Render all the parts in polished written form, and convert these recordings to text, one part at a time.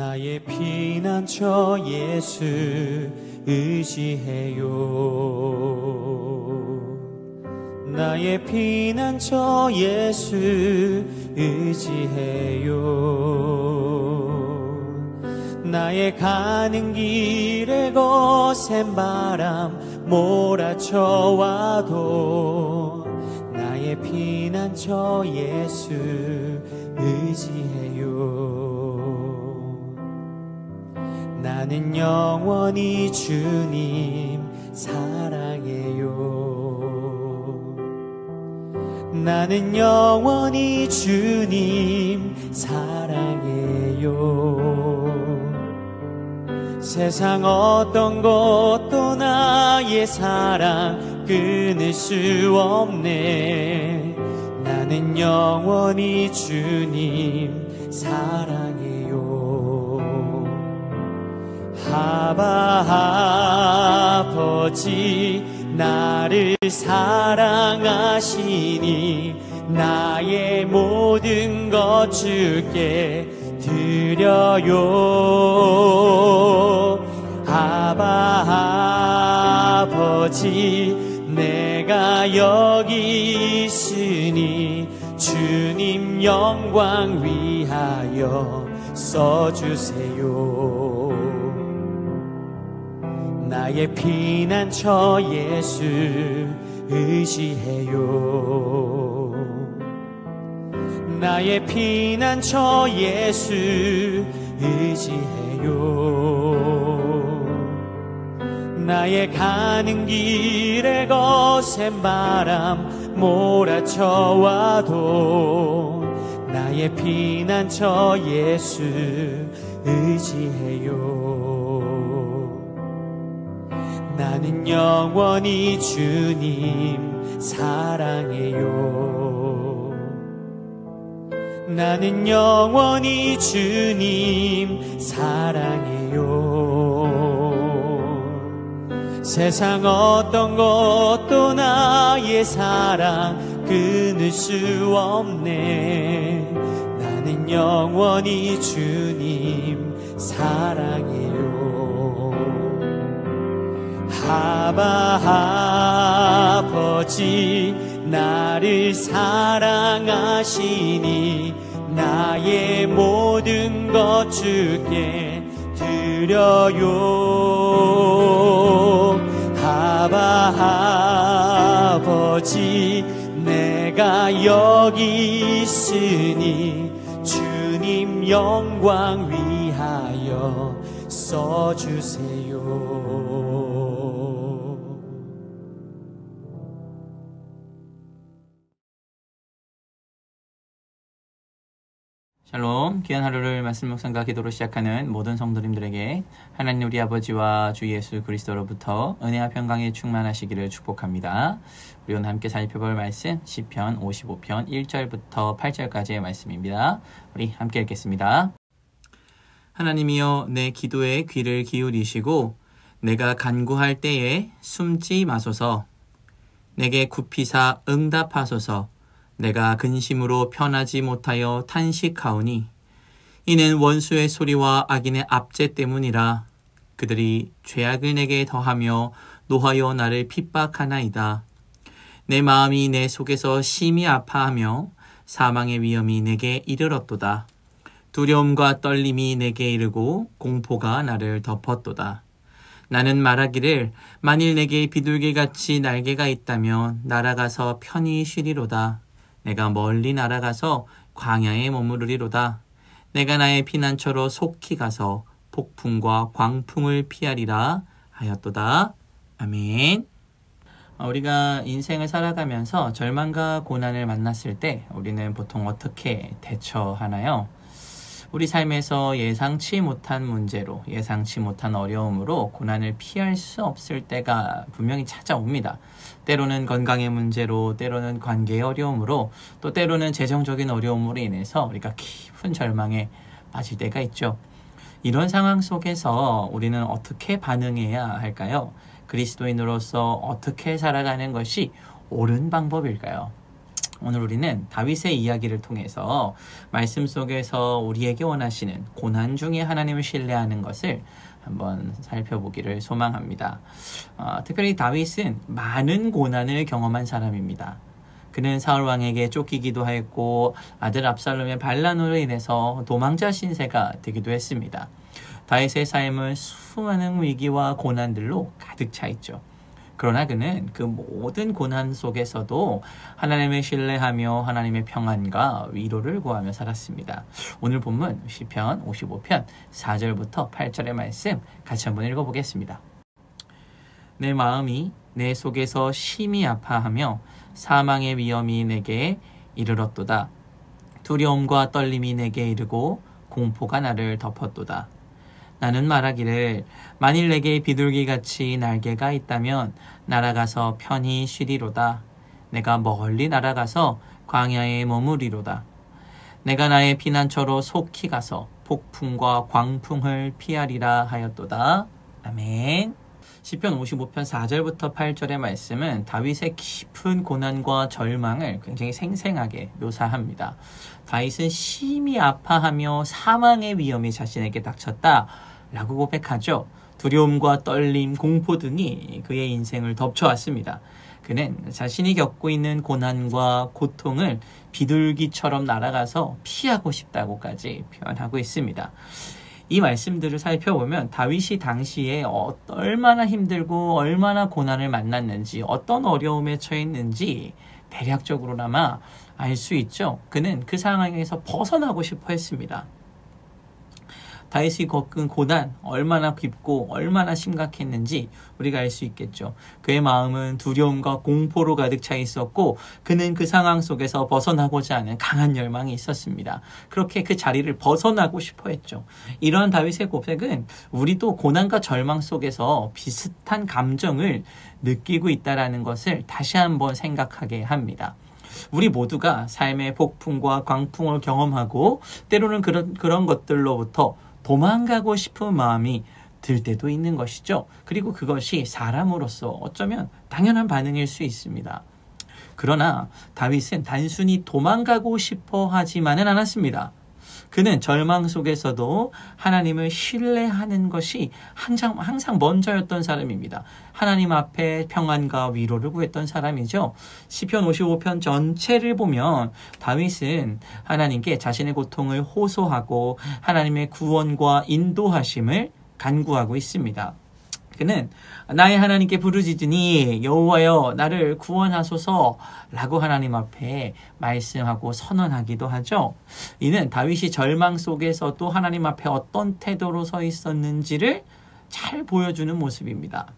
나의 피난처 예수 의지해요. 나의 피난처 예수 의지해요. 나의 가는 길에 거센 바람 몰아쳐와도 나의 피난처 예수 의지해요. 나는 영원히 주님 사랑해요. 나는 영원히 주님 사랑해요. 세상 어떤 것도 나의 사랑 끊을 수 없네. 나는 영원히 주님 사랑해요. 아바 아버지 나를 사랑하시니 나의 모든 것 주께 드려요. 아바 아버지 내가 여기 있으니 주님 영광 위하여 써주세요. 나의 피난처 예수 의지해요. 나의 피난처 예수 의지해요. 나의 가는 길에 거센 바람 몰아쳐와도 나의 피난처 예수 의지해요. 나는 영원히 주님 사랑해요. 나는 영원히 주님 사랑해요. 세상 어떤 것도 나의 사랑 끊을 수 없네. 나는 영원히 주님 사랑해요. 아바 아버지 나를 사랑하시니 나의 모든 것 주께 드려요. 아바 아버지 내가 여기 있으니 주님 영광 위하여 써주세요. 샬롬, 귀한 하루를 말씀 묵상과 기도로 시작하는 모든 성도님들에게 하나님 우리 아버지와 주 예수 그리스도로부터 은혜와 평강이 충만하시기를 축복합니다. 우리 오늘 함께 살펴볼 말씀 시편 55편 1절부터 8절까지의 말씀입니다. 우리 함께 읽겠습니다. 하나님이여 내 기도에 귀를 기울이시고 내가 간구할 때에 숨지 마소서. 내게 굽히사 응답하소서. 내가 근심으로 편하지 못하여 탄식하오니 이는 원수의 소리와 악인의 압제 때문이라. 그들이 죄악을 내게 더하며 노하여 나를 핍박하나이다. 내 마음이 내 속에서 심히 아파하며 사망의 위험이 내게 이르렀도다. 두려움과 떨림이 내게 이르고 공포가 나를 덮었도다. 나는 말하기를 만일 내게 비둘기같이 날개가 있다면 날아가서 편히 쉬리로다. 내가 멀리 날아가서 광야에 머무르리로다. 내가 나의 피난처로 속히 가서 폭풍과 광풍을 피하리라 하였도다. 아멘. 우리가 인생을 살아가면서 절망과 고난을 만났을 때 우리는 보통 어떻게 대처하나요? 우리 삶에서 예상치 못한 문제로, 예상치 못한 어려움으로 고난을 피할 수 없을 때가 분명히 찾아옵니다. 때로는 건강의 문제로, 때로는 관계의 어려움으로, 또 때로는 재정적인 어려움으로 인해서 우리가 깊은 절망에 빠질 때가 있죠. 이런 상황 속에서 우리는 어떻게 반응해야 할까요? 그리스도인으로서 어떻게 살아가는 것이 옳은 방법일까요? 오늘 우리는 다윗의 이야기를 통해서 말씀 속에서 우리에게 원하시는 고난 중에 하나님을 신뢰하는 것을 한번 살펴보기를 소망합니다. 특별히 다윗은 많은 고난을 경험한 사람입니다. 그는 사울 왕에게 쫓기기도 했고 아들 압살롬의 반란으로 인해서 도망자 신세가 되기도 했습니다. 다윗의 삶은 수많은 위기와 고난들로 가득 차 있죠. 그러나 그는 그 모든 고난 속에서도 하나님을 신뢰하며 하나님의 평안과 위로를 구하며 살았습니다. 오늘 본문 시편 55편 4절부터 8절의 말씀 같이 한번 읽어보겠습니다. 내 마음이 내 속에서 심히 아파하며 사망의 위험이 내게 이르렀도다. 두려움과 떨림이 내게 이르고 공포가 나를 덮었도다. 나는 말하기를 만일 내게 비둘기같이 날개가 있다면 날아가서 편히 쉬리로다. 내가 멀리 날아가서 광야에 머무리로다. 내가 나의 피난처로 속히 가서 폭풍과 광풍을 피하리라 하였도다. 아멘. 시편 55편 4절부터 8절의 말씀은 다윗의 깊은 고난과 절망을 굉장히 생생하게 묘사합니다. 다윗은 심히 아파하며 사망의 위험이 자신에게 닥쳤다 라고 고백하죠. 두려움과 떨림, 공포 등이 그의 인생을 덮쳐왔습니다. 그는 자신이 겪고 있는 고난과 고통을 비둘기처럼 날아가서 피하고 싶다고까지 표현하고 있습니다. 이 말씀들을 살펴보면 다윗이 당시에 얼마나 힘들고 얼마나 고난을 만났는지, 어떤 어려움에 처했는지 대략적으로나마 알 수 있죠. 그는 그 상황에서 벗어나고 싶어 했습니다. 다윗이 겪은 고난 얼마나 깊고 얼마나 심각했는지 우리가 알 수 있겠죠. 그의 마음은 두려움과 공포로 가득 차 있었고 그는 그 상황 속에서 벗어나고자 하는 강한 열망이 있었습니다. 그렇게 그 자리를 벗어나고 싶어 했죠. 이러한 다윗의 고백은 우리도 고난과 절망 속에서 비슷한 감정을 느끼고 있다는 것을 다시 한번 생각하게 합니다. 우리 모두가 삶의 폭풍과 광풍을 경험하고 때로는 그런 것들로부터 도망가고 싶은 마음이 들 때도 있는 것이죠. 그리고 그것이 사람으로서 어쩌면 당연한 반응일 수 있습니다. 그러나 다윗은 단순히 도망가고 싶어 하지만은 않았습니다. 그는 절망 속에서도 하나님을 신뢰하는 것이 항상 먼저였던 사람입니다. 하나님 앞에 평안과 위로를 구했던 사람이죠. 시편 55편 전체를 보면 다윗은 하나님께 자신의 고통을 호소하고 하나님의 구원과 인도하심을 간구하고 있습니다. 그는 나의 하나님께 부르짖으니 여호와여 나를 구원하소서 라고 하나님 앞에 말씀하고 선언하기도 하죠. 이는 다윗이 절망 속에서도 하나님 앞에 어떤 태도로 서 있었는지를 잘 보여주는 모습입니다.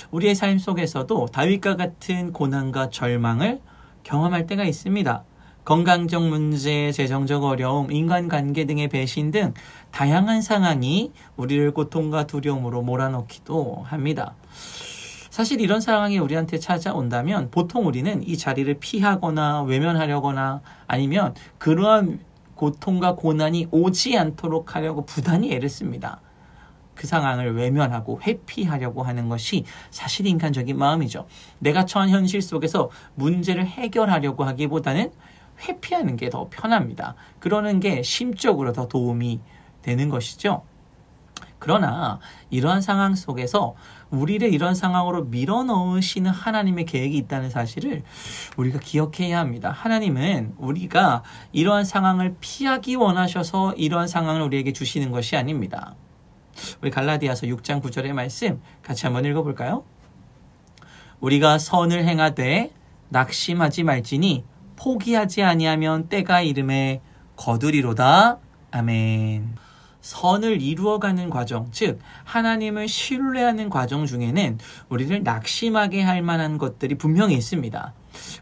우리의 삶 속에서도 다윗과 같은 고난과 절망을 경험할 때가 있습니다. 건강적 문제, 재정적 어려움, 인간관계 등의 배신 등 다양한 상황이 우리를 고통과 두려움으로 몰아넣기도 합니다. 사실 이런 상황이 우리한테 찾아온다면 보통 우리는 이 자리를 피하거나 외면하려거나 아니면 그러한 고통과 고난이 오지 않도록 하려고 부단히 애를 씁니다. 그 상황을 외면하고 회피하려고 하는 것이 사실 인간적인 마음이죠. 내가 처한 현실 속에서 문제를 해결하려고 하기보다는 회피하는 게 더 편합니다. 그러는 게 심적으로 더 도움이 되는 것이죠. 그러나 이러한 상황 속에서 우리를 이런 상황으로 밀어넣으시는 하나님의 계획이 있다는 사실을 우리가 기억해야 합니다. 하나님은 우리가 이러한 상황을 피하기 원하셔서 이러한 상황을 우리에게 주시는 것이 아닙니다. 우리 갈라디아서 6장 9절의 말씀 같이 한번 읽어볼까요? 우리가 선을 행하되 낙심하지 말지니 포기하지 아니하면 때가 이름에 거두리로다. 아멘. 선을 이루어가는 과정, 즉 하나님을 신뢰하는 과정 중에는 우리를 낙심하게 할 만한 것들이 분명히 있습니다.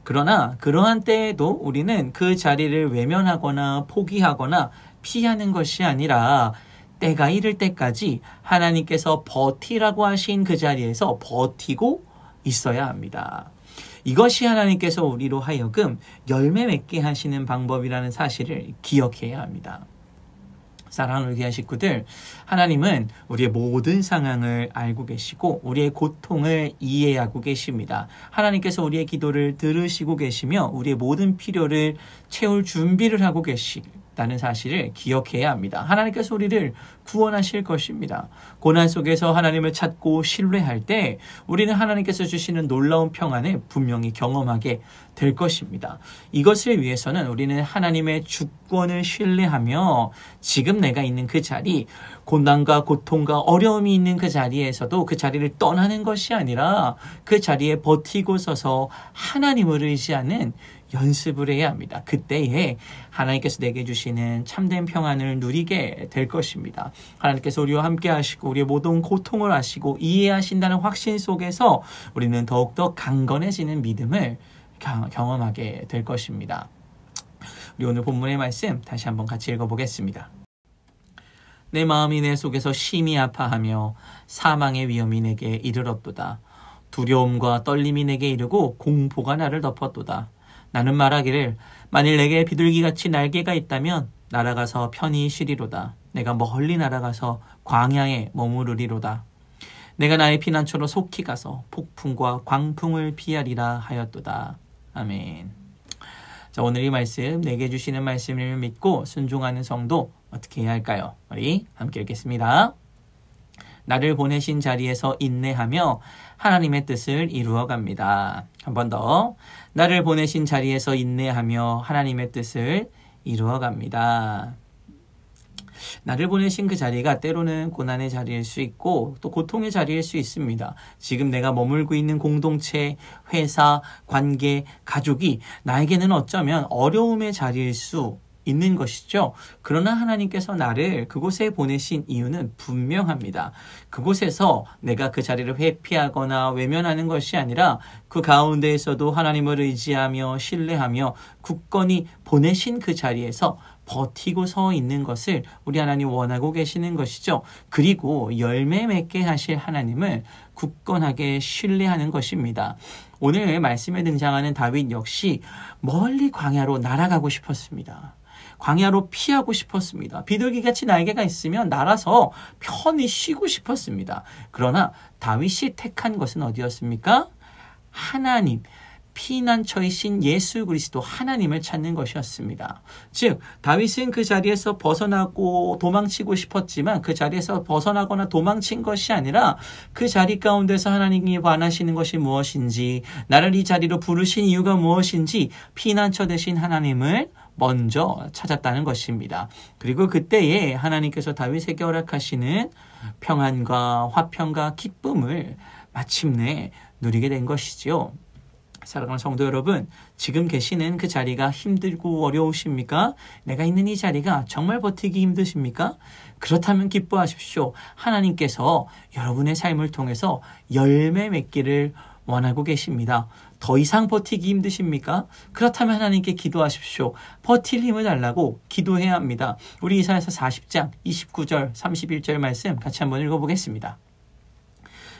그러나 그러한 때에도 우리는 그 자리를 외면하거나 포기하거나 피하는 것이 아니라 때가 이를 때까지 하나님께서 버티라고 하신 그 자리에서 버티고 있어야 합니다. 이것이 하나님께서 우리로 하여금 열매 맺게 하시는 방법이라는 사실을 기억해야 합니다. 사랑하는 귀한 식구들, 하나님은 우리의 모든 상황을 알고 계시고 우리의 고통을 이해하고 계십니다. 하나님께서 우리의 기도를 들으시고 계시며 우리의 모든 필요를 채울 준비를 하고 계시다는 사실을 기억해야 합니다. 하나님께서 우리를 구원하실 것입니다. 고난 속에서 하나님을 찾고 신뢰할 때 우리는 하나님께서 주시는 놀라운 평안을 분명히 경험하게 될 것입니다. 이것을 위해서는 우리는 하나님의 주권을 신뢰하며 지금 내가 있는 그 자리, 고난과 고통과 어려움이 있는 그 자리에서도 그 자리를 떠나는 것이 아니라 그 자리에 버티고 서서 하나님을 의지하는 연습을 해야 합니다. 그때에 하나님께서 내게 주시는 참된 평안을 누리게 될 것입니다. 하나님께서 우리와 함께 하시고 우리의 모든 고통을 아시고 이해하신다는 확신 속에서 우리는 더욱더 강건해지는 믿음을 경험하게 될 것입니다. 우리 오늘 본문의 말씀 다시 한번 같이 읽어보겠습니다. 내 마음이 내 속에서 심히 아파하며 사망의 위험이 내게 이르렀도다. 두려움과 떨림이 내게 이르고 공포가 나를 덮었도다. 나는 말하기를 만일 내게 비둘기같이 날개가 있다면 날아가서 편히 쉬리로다. 내가 멀리 날아가서 광야에 머무르리로다. 내가 나의 피난처로 속히 가서 폭풍과 광풍을 피하리라 하였도다. 아멘. 자, 오늘 이 말씀, 내게 주시는 말씀을 믿고 순종하는 성도 어떻게 해야 할까요? 우리 함께 읽겠습니다. 나를 보내신 자리에서 인내하며 하나님의 뜻을 이루어갑니다. 한 번 더. 나를 보내신 자리에서 인내하며 하나님의 뜻을 이루어갑니다. 나를 보내신 그 자리가 때로는 고난의 자리일 수 있고 또 고통의 자리일 수 있습니다. 지금 내가 머물고 있는 공동체, 회사, 관계, 가족이 나에게는 어쩌면 어려움의 자리일 수 있는 것이죠. 그러나 하나님께서 나를 그곳에 보내신 이유는 분명합니다. 그곳에서 내가 그 자리를 회피하거나 외면하는 것이 아니라 그 가운데에서도 하나님을 의지하며 신뢰하며 굳건히 보내신 그 자리에서 버티고 서 있는 것을 우리 하나님 원하고 계시는 것이죠. 그리고 열매 맺게 하실 하나님을 굳건하게 신뢰하는 것입니다. 오늘 말씀에 등장하는 다윗 역시 멀리 광야로 날아가고 싶었습니다. 광야로 피하고 싶었습니다. 비둘기같이 날개가 있으면 날아서 편히 쉬고 싶었습니다. 그러나 다윗이 택한 것은 어디였습니까? 하나님, 피난처이신 예수 그리스도 하나님을 찾는 것이었습니다. 즉 다윗은 그 자리에서 벗어나고 도망치고 싶었지만 그 자리에서 벗어나거나 도망친 것이 아니라 그 자리 가운데서 하나님이 원하시는 것이 무엇인지, 나를 이 자리로 부르신 이유가 무엇인지 피난처 되신 하나님을 먼저 찾았다는 것입니다. 그리고 그때에 하나님께서 다윗에게 허락하시는 평안과 화평과 기쁨을 마침내 누리게 된 것이지요. 사랑하는 성도 여러분, 지금 계시는 그 자리가 힘들고 어려우십니까? 내가 있는 이 자리가 정말 버티기 힘드십니까? 그렇다면 기뻐하십시오. 하나님께서 여러분의 삶을 통해서 열매 맺기를 원하고 계십니다. 더 이상 버티기 힘드십니까? 그렇다면 하나님께 기도하십시오. 버틸 힘을 달라고 기도해야 합니다. 우리 이사야서 40장 29절 31절 말씀 같이 한번 읽어보겠습니다.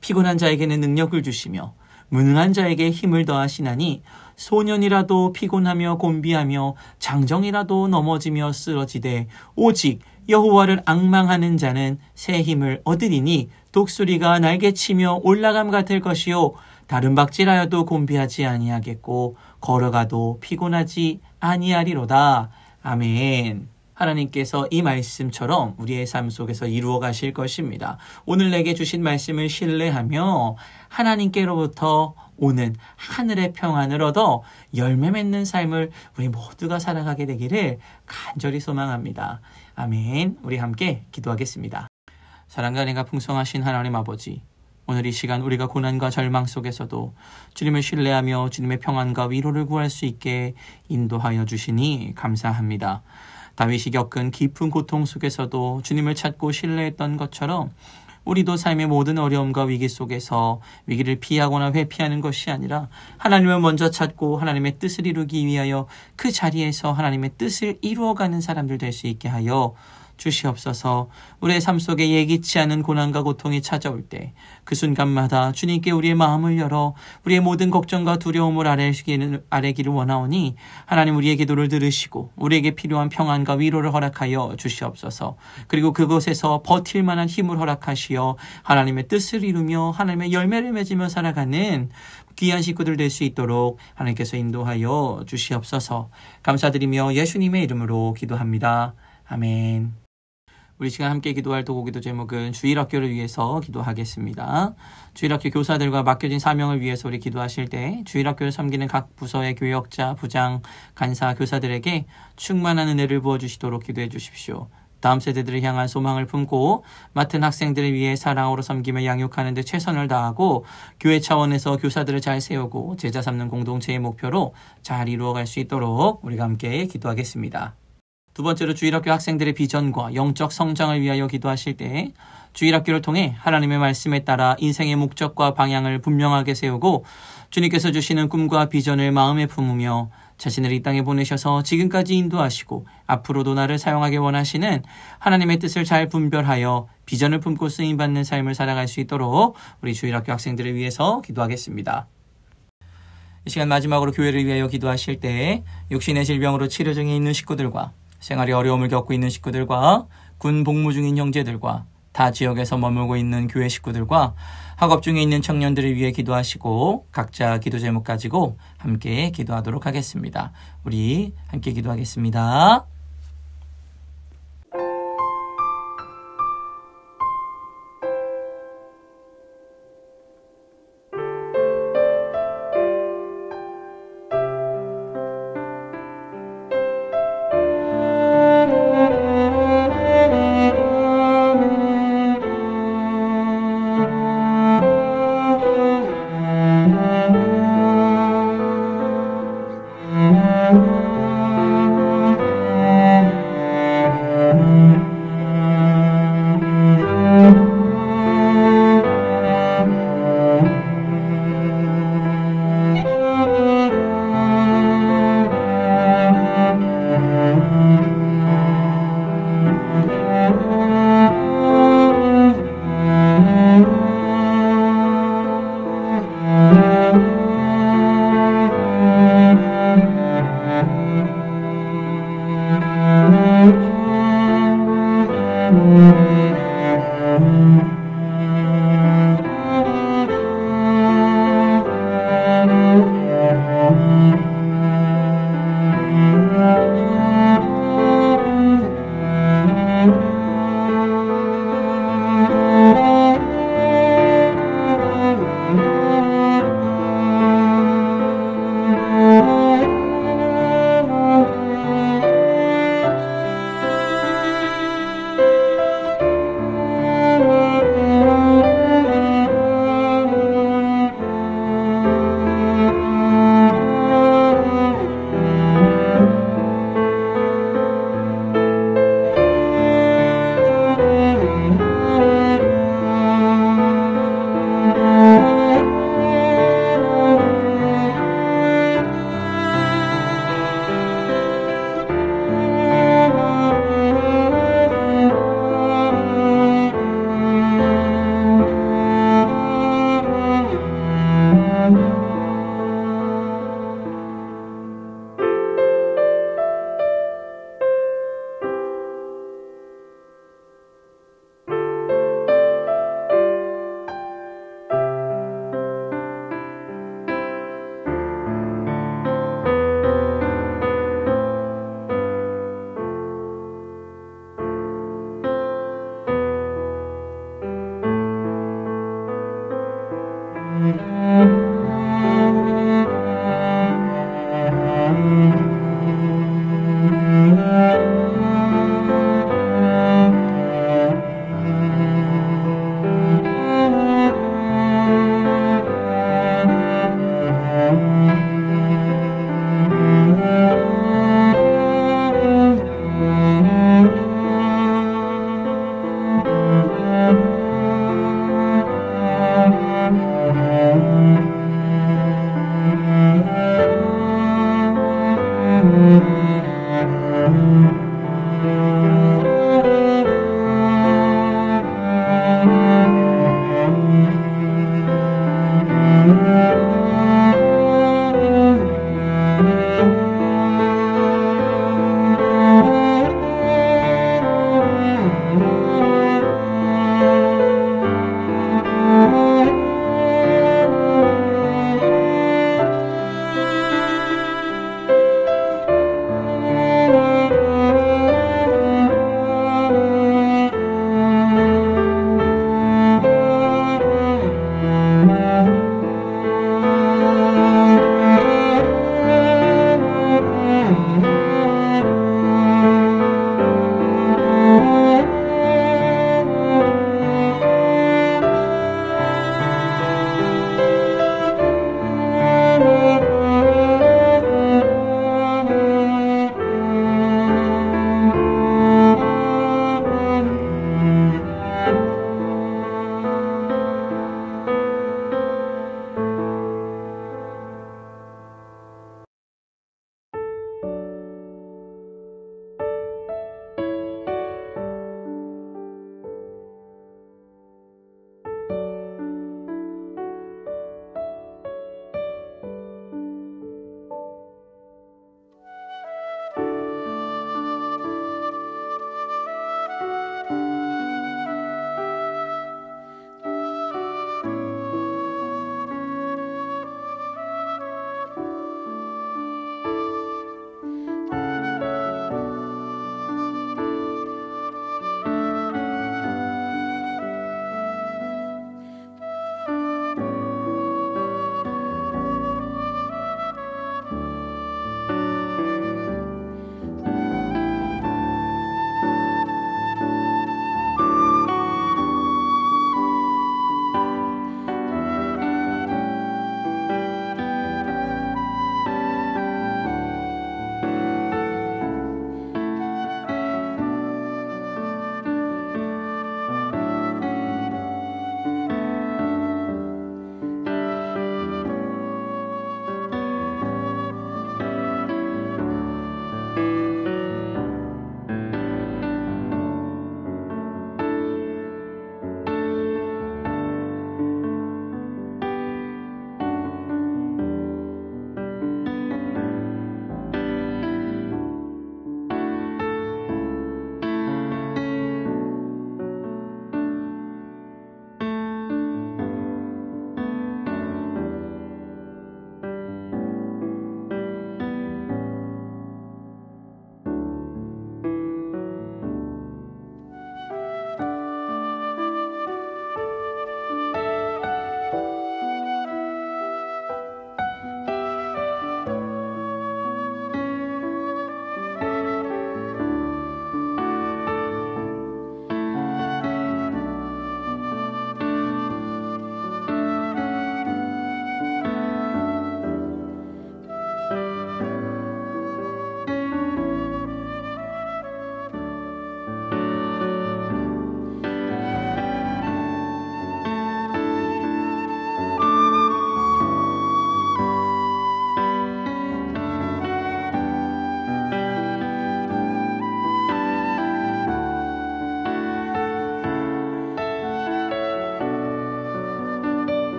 피곤한 자에게는 능력을 주시며 무능한 자에게 힘을 더하시나니 소년이라도 피곤하며 곤비하며 장정이라도 넘어지며 쓰러지되 오직 여호와를 앙망하는 자는 새 힘을 얻으리니 독수리가 날개치며 올라감 같을 것이요 다른 박질하여도 곤비하지 아니하겠고 걸어가도 피곤하지 아니하리로다. 아멘. 하나님께서 이 말씀처럼 우리의 삶 속에서 이루어 가실 것입니다. 오늘 내게 주신 말씀을 신뢰하며 하나님께로부터 오는 하늘의 평안을 얻어 열매 맺는 삶을 우리 모두가 살아가게 되기를 간절히 소망합니다. 아멘. 우리 함께 기도하겠습니다. 사랑과 은혜가 풍성하신 하나님 아버지, 오늘 이 시간 우리가 고난과 절망 속에서도 주님을 신뢰하며 주님의 평안과 위로를 구할 수 있게 인도하여 주시니 감사합니다. 다윗이 겪은 깊은 고통 속에서도 주님을 찾고 신뢰했던 것처럼 우리도 삶의 모든 어려움과 위기 속에서 위기를 피하거나 회피하는 것이 아니라 하나님을 먼저 찾고 하나님의 뜻을 이루기 위하여 그 자리에서 하나님의 뜻을 이루어가는 사람들 될 수 있게 하여 주시옵소서. 우리의 삶 속에 예기치 않은 고난과 고통이 찾아올 때 그 순간마다 주님께 우리의 마음을 열어 우리의 모든 걱정과 두려움을 아뢰기를 원하오니 하나님 우리의 기도를 들으시고 우리에게 필요한 평안과 위로를 허락하여 주시옵소서. 그리고 그곳에서 버틸 만한 힘을 허락하시어 하나님의 뜻을 이루며 하나님의 열매를 맺으며 살아가는 귀한 식구들 될 수 있도록 하나님께서 인도하여 주시옵소서. 감사드리며 예수님의 이름으로 기도합니다. 아멘. 우리 시간 함께 기도할 도구기도 제목은 주일학교를 위해서 기도하겠습니다. 주일학교 교사들과 맡겨진 사명을 위해서 우리 기도하실 때 주일학교를 섬기는 각 부서의 교역자, 부장, 간사, 교사들에게 충만한 은혜를 부어주시도록 기도해 주십시오. 다음 세대들을 향한 소망을 품고 맡은 학생들을 위해 사랑으로 섬기며 양육하는 데 최선을 다하고 교회 차원에서 교사들을 잘 세우고 제자 삼는 공동체의 목표로 잘 이루어갈 수 있도록 우리가 함께 기도하겠습니다. 두 번째로 주일학교 학생들의 비전과 영적 성장을 위하여 기도하실 때 주일학교를 통해 하나님의 말씀에 따라 인생의 목적과 방향을 분명하게 세우고 주님께서 주시는 꿈과 비전을 마음에 품으며 자신을 이 땅에 보내셔서 지금까지 인도하시고 앞으로도 나를 사용하기 원하시는 하나님의 뜻을 잘 분별하여 비전을 품고 쓰임받는 삶을 살아갈 수 있도록 우리 주일학교 학생들을 위해서 기도하겠습니다. 이 시간 마지막으로 교회를 위하여 기도하실 때 육신의 질병으로 치료 중에 있는 식구들과 생활에 어려움을 겪고 있는 식구들과 군 복무 중인 형제들과 타 지역에서 머물고 있는 교회 식구들과 학업 중에 있는 청년들을 위해 기도하시고 각자 기도 제목 가지고 함께 기도하도록 하겠습니다. 우리 함께 기도하겠습니다.